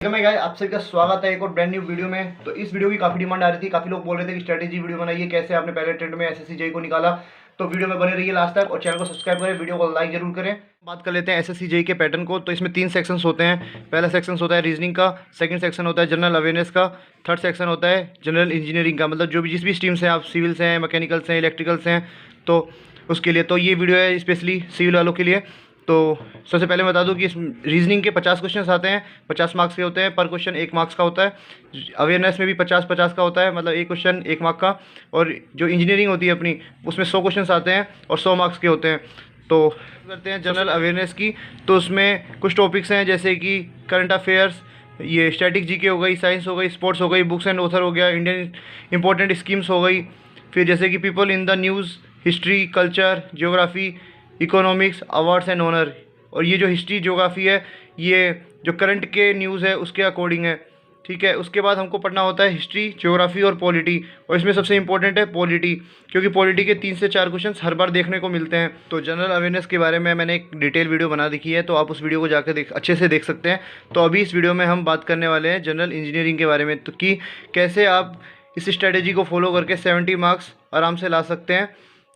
Guys आप सभी का स्वागत है एक और ब्रांड न्यू वीडियो में। तो इस वीडियो की काफ़ी डिमांड आ रही थी, काफ़ी लोग बोल रहे थे कि स्ट्रेटेजी वीडियो बनाइए, कैसे आपने पहले अटेम्प्ट में एसएससी जेईई को निकाला। तो वीडियो में बने रहिए लास्ट तक और चैनल को सब्सक्राइब करें, वीडियो को लाइक जरूर करें। बात कर लेते हैं एसएससी जेईई के पैटर्न को। तो इसमें 3 सेक्शंस होते हैं। पहला सेक्शन होता है रीजनिंग का, सेकंड सेक्शन होता है जनरल अवेयरनेस का, थर्ड सेक्शन होता है जनरल इंजीनियरिंग का, मतलब जो भी जिस भी स्ट्रीम से आप सिविल से हैं, मैकेनिकल से हैं, इलेक्ट्रिकल से हैं, तो उसके लिए। तो ये वीडियो है स्पेशली सिविल वालों के लिए। तो सबसे पहले मैं बता दूं कि इस रीजनिंग के 50 क्वेश्चन आते हैं, 50 मार्क्स के होते हैं, पर क्वेश्चन 1 मार्क्स का होता है। अवेयरनेस में भी 50-50 का होता है, मतलब एक क्वेश्चन 1 मार्क का। और जो इंजीनियरिंग होती है अपनी, उसमें 100 क्वेश्चन आते हैं और 100 मार्क्स के होते हैं। तो करते हैं जनरल अवेयरनेस की। तो उसमें कुछ टॉपिक्स हैं जैसे कि करंट अफेयर्स, ये स्टैटिक जीके हो गई, साइंस हो गई, स्पोर्ट्स हो गई, बुक्स एंड ऑथर हो गया, इंडियन इंपॉर्टेंट स्कीम्स हो गई, फिर जैसे कि people in the news, history, culture, geography, economics, awards and honour. और ये जो हिस्ट्री ज्योग्राफी है, ये जो करंट के न्यूज़ है उसके अकॉर्डिंग है, ठीक है। उसके बाद हमको पढ़ना होता है हिस्ट्री, ज्योग्राफी और पॉलिटी। और इसमें सबसे इंपॉर्टेंट है पॉलिटी, क्योंकि पॉलिटी के 3 से 4 क्वेश्चन हर बार देखने को मिलते हैं। तो जनरल अवेयरनेस के बारे में मैंने एक डिटेल वीडियो बना रखी है, तो आप उस वीडियो को जाकर अच्छे से देख सकते हैं। तो अभी इस वीडियो में हम बात करने वाले हैं जनरल इंजीनियरिंग के बारे में, तो कि कैसे आप इस स्ट्रेटेजी को फॉलो करके 70 मार्क्स आराम से ला सकते हैं।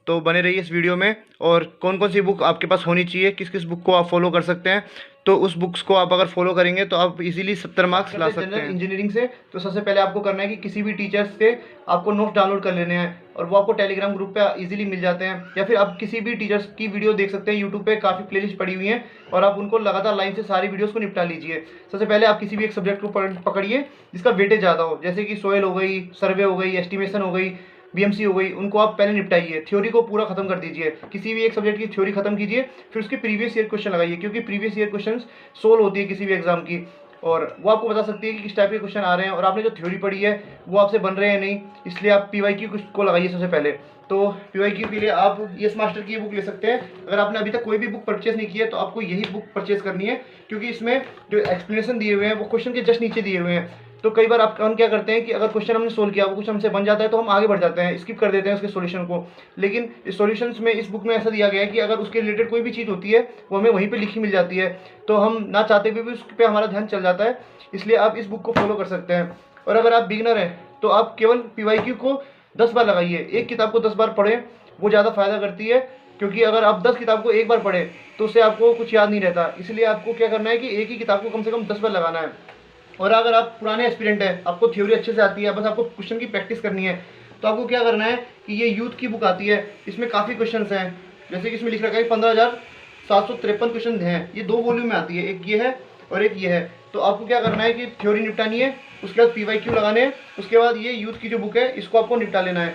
तो बने रहिए इस वीडियो में। और कौन कौन सी बुक आपके पास होनी चाहिए, किस किस बुक को आप फॉलो कर सकते हैं, तो उस बुक्स को आप अगर फॉलो करेंगे तो आप इजीली 70 मार्क्स ला सकते हैं इंजीनियरिंग से। तो सबसे पहले आपको करना है कि किसी भी टीचर्स से आपको नोट्स डाउनलोड कर लेने हैं, और वो आपको टेलीग्राम ग्रुप पे इजीली मिल जाते हैं। या फिर आप किसी भी टीचर्स की वीडियो देख सकते हैं, यूट्यूब पे काफ़ी प्लेलिस्ट पड़ी हुई हैं, और आप उनको लगातार लाइन से सारी वीडियोस को निपटा लीजिए। सबसे पहले आप किसी भी एक सब्जेक्ट को पकड़िए जिसका वेटेज ज़्यादा हो, जैसे कि सोयल हो गई, सर्वे हो गई, एस्टिमेशन हो गई, बीएमसी हो गई। उनको आप पहले निपटाइए, थ्योरी को पूरा खत्म कर दीजिए। किसी भी एक सब्जेक्ट की थ्योरी खत्म कीजिए, फिर उसके प्रीवियस ईयर क्वेश्चन लगाइए, क्योंकि प्रीवियस ईयर क्वेश्चन सोल्व होती है किसी भी एग्जाम की, और वो आपको बता सकती है कि किस टाइप के क्वेश्चन आ रहे हैं, और आपने जो थ्योरी पढ़ी है वो आपसे बन रहे हैं नहीं। इसलिए आप पीवाईक्यू को लगाइए सबसे पहले। तो पीवाईक्यू के लिए आप यस मास्टर की बुक ले सकते हैं। अगर आपने अभी तक कोई भी बुक परचेज नहीं की है तो आपको यही बुक परचेज करनी है, क्योंकि इसमें जो एक्सप्लेनेशन दिए हुए हैं वो क्वेश्चन के जस्ट नीचे दिए हुए हैं। तो कई बार हम क्या करते हैं कि अगर क्वेश्चन हमने सोल्व किया, वो कुछ हमसे बन जाता है, तो हम आगे बढ़ जाते हैं, स्किप कर देते हैं उसके सॉल्यूशन को। लेकिन इस सॉल्यूशंस में, इस बुक में ऐसा दिया गया है कि अगर उसके रिलेटेड कोई भी चीज़ होती है वो हमें वहीं पे लिखी मिल जाती है, तो हम ना चाहते हुए भी उस पर हमारा ध्यान चल जाता है। इसलिए आप इस बुक को फॉलो कर सकते हैं। और अगर आप बिगिनर हैं तो आप केवल पीवाईक्यू को 10 बार लगाइए, एक किताब को 10 बार पढ़ें, वो ज़्यादा फायदा करती है। क्योंकि अगर आप 10 किताब को एक बार पढ़ें तो उससे आपको कुछ याद नहीं रहता। इसलिए आपको क्या करना है कि एक ही किताब को कम से कम 10 बार लगाना है। और अगर आप पुराने एस्पिरेंट हैं, आपको थ्योरी अच्छे से आती है, बस आपको क्वेश्चन की प्रैक्टिस करनी है, तो आपको क्या करना है कि ये यूथ की बुक आती है, इसमें काफ़ी क्वेश्चन हैं। जैसे कि इसमें लिख रखा है 15,753 क्वेश्चन हैं। ये 2 वॉल्यूम में आती है, एक ये है और एक ये है। तो आपको क्या करना है कि थ्योरी निपटानी है, उसके बाद पीवाईक्यू लगाने हैं, उसके बाद ये यूथ की जो बुक है इसको आपको निपटा लेना है,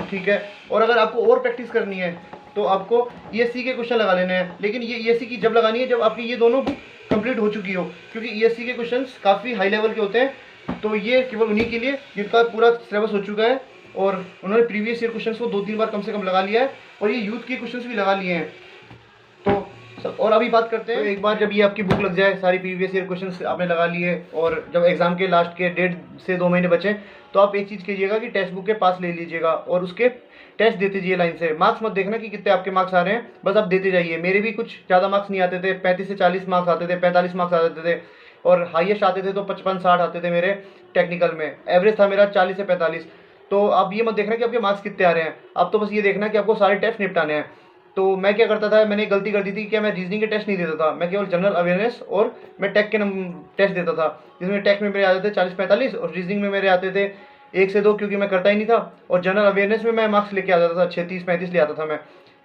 ठीक है। और अगर आपको और प्रैक्टिस करनी है तो आपको ईएससी के क्वेश्चन लगा लेने हैं। लेकिन ये ईएससी की जब लगानी है जब आपकी ये दोनों बुक कंप्लीट हो चुकी हो, क्योंकि ईएससी के क्वेश्चंस काफ़ी हाई लेवल के होते हैं। तो ये केवल उन्हीं के लिए जिनका पूरा सिलेबस हो चुका है और उन्होंने प्रीवियस ईयर क्वेश्चंस को 2-3 बार कम से कम लगा लिया है, और ये यूथ के क्वेश्चंस भी लगा लिए हैं। तो और अभी बात करते हैं, तो एक बार जब ये आपकी बुक लग जाए, सारी प्रीवियस ईयर क्वेश्चंस आपने लगा लिए, और जब एग्जाम के लास्ट के 1.5 से 2 महीने बचे, तो आप एक चीज़ कीजिएगा कि टेक्स्ट बुक के पास ले लीजिएगा और उसके टेस्ट देते जाइए लाइन से। मार्क्स मत देखना कि कितने आपके मार्क्स आ रहे हैं, बस आप देते जाइए। मेरे भी कुछ ज़्यादा मार्क्स नहीं आते थे, 35 से 40 मार्क्स आते थे, 45 मार्क्स आते थे, और हाईएस्ट आते थे तो 55-60 आते थे मेरे टेक्निकल में। एवरेज था मेरा 40 से 45। तो आप ये मत देखना कि आपके मार्क्स कितने आ रहे हैं, आप तो बस ये देखना कि आपको सारे टेस्ट निपटाने हैं। तो मैं क्या करता था, मैंने एक गलती कर दी थी कि मैं रीजनिंग के टेस्ट नहीं देता था, मैं केवल जनरल अवेयरनेस और मैं टेक के टेस्ट देता था, जिसमें टेक में मेरे आते थे 40-45 और रीजनिंग में मेरे आते थे 1 से 2, क्योंकि मैं करता ही नहीं था। और जनरल अवेयरनेस में मैं मार्क्स लेके आ जाता था, 36-35 ले आता था मैं।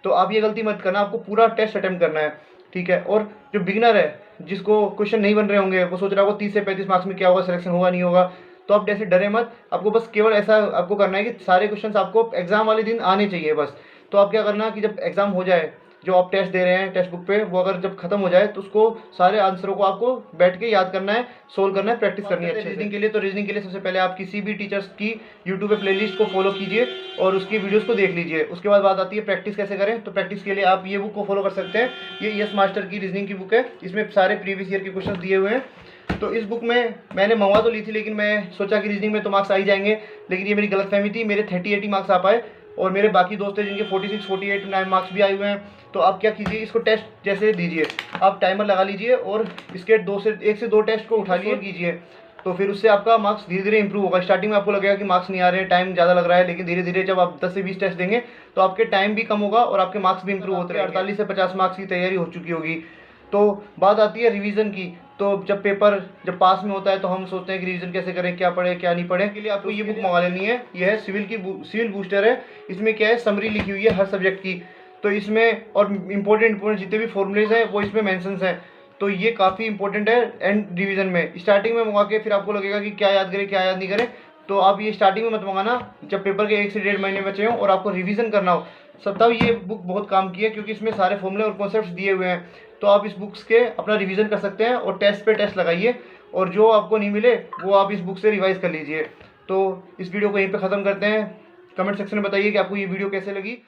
तो आप ये गलती मत करना, आपको पूरा टेस्ट अटेम्प्ट करना है, ठीक है। और जो बिगिनर है, जिसको क्वेश्चन नहीं बन रहे होंगे, वो सोच रहा होगा 30 से 35 मार्क्स में क्या होगा, सिलेक्शन होगा नहीं होगा, तो आप जैसे डरे मत। आपको बस केवल ऐसा आपको करना है कि सारे क्वेश्चन आपको एग्जाम वाले दिन आने चाहिए बस। तो आप क्या करना कि जब एग्जाम हो जाए, जो आप टेस्ट दे रहे हैं टेक्स्ट बुक पे, वो अगर जब खत्म हो जाए तो उसको सारे आंसरों को आपको बैठ के याद करना है, सोल्व करना है, प्रैक्टिस करनी है अच्छे से। रीजनिंग के लिए, तो रीजनिंग के लिए सबसे पहले आप किसी भी टीचर्स की यूट्यूब पे प्लेलिस्ट को फॉलो कीजिए और उसकी वीडियोस को देख लीजिए। उसके बाद बात आती है प्रैक्टिस कैसे करें। तो प्रैक्टिस के लिए आप ये बुक को फॉलो कर सकते हैं। ये यस मास्टर की रीजनिंग की बुक है, इसमें सारे प्रीवियस ईयर के क्वेश्चन दिए हुए हैं। तो इस बुक में मैंने मंगवा तो ली थी, लेकिन मैं सोचा कि रीजनिंग में तो मार्क्स आ ही जाएंगे, लेकिन ये मेरी गलतफहमी थी। मेरे 30-80 मार्क्स आ पाए, और मेरे बाकी दोस्त हैं जिनके 46, 48, 9 मार्क्स भी आए हुए हैं। तो आप क्या कीजिए, इसको टेस्ट जैसे दीजिए, आप टाइमर लगा लीजिए और इसके 1 से 2 टेस्ट को उठा लिए कीजिए, तो फिर उससे आपका मार्क्स धीरे धीरे इंप्रूव होगा। स्टार्टिंग में आपको लगेगा कि मार्क्स नहीं आ रहे हैं, टाइम ज़्यादा लग रहा है, लेकिन धीरे धीरे जब आप 10 से 20 टेस्ट देंगे तो आपके टाइम भी कम होगा और आपके मार्क्स भी इंप्रूव होते हैं। 48 से 50 मार्क्स की तैयारी हो चुकी होगी। तो बात आती है रिवीजन की। तो जब पेपर जब पास में होता है तो हम सोचते हैं कि रिवीजन कैसे करें, क्या पढ़े क्या नहीं पढ़े। के लिए आपको ये बुक मंगा लेनी है। यह है सिविल बूस्टर है। इसमें क्या है, समरी लिखी हुई है हर सब्जेक्ट की। तो इसमें और इम्पोर्टेंट जितने भी फॉर्मूलेज हैं वो इसमें मेंशंस हैं। तो ये काफ़ी इंपॉर्टेंट है एंड रिवीजन में। स्टार्टिंग में मंगा के फिर आपको लगेगा कि क्या याद करें क्या याद नहीं करें, तो आप ये स्टार्टिंग में मत मंगाना जब पेपर के 1 से 1.5 महीने बचे हों और आपको रिवीजन करना हो। सब तब ये बुक बहुत काम की है, क्योंकि इसमें सारे फॉर्मूले और कॉन्सेप्ट्स दिए हुए हैं। तो आप इस बुक्स के अपना रिवीजन कर सकते हैं और टेस्ट पे टेस्ट लगाइए, और जो आपको नहीं मिले वो आप इस बुक से रिवाइज कर लीजिए। तो इस वीडियो को यहीं पे ख़त्म करते हैं। कमेंट सेक्शन में बताइए कि आपको ये वीडियो कैसे लगी।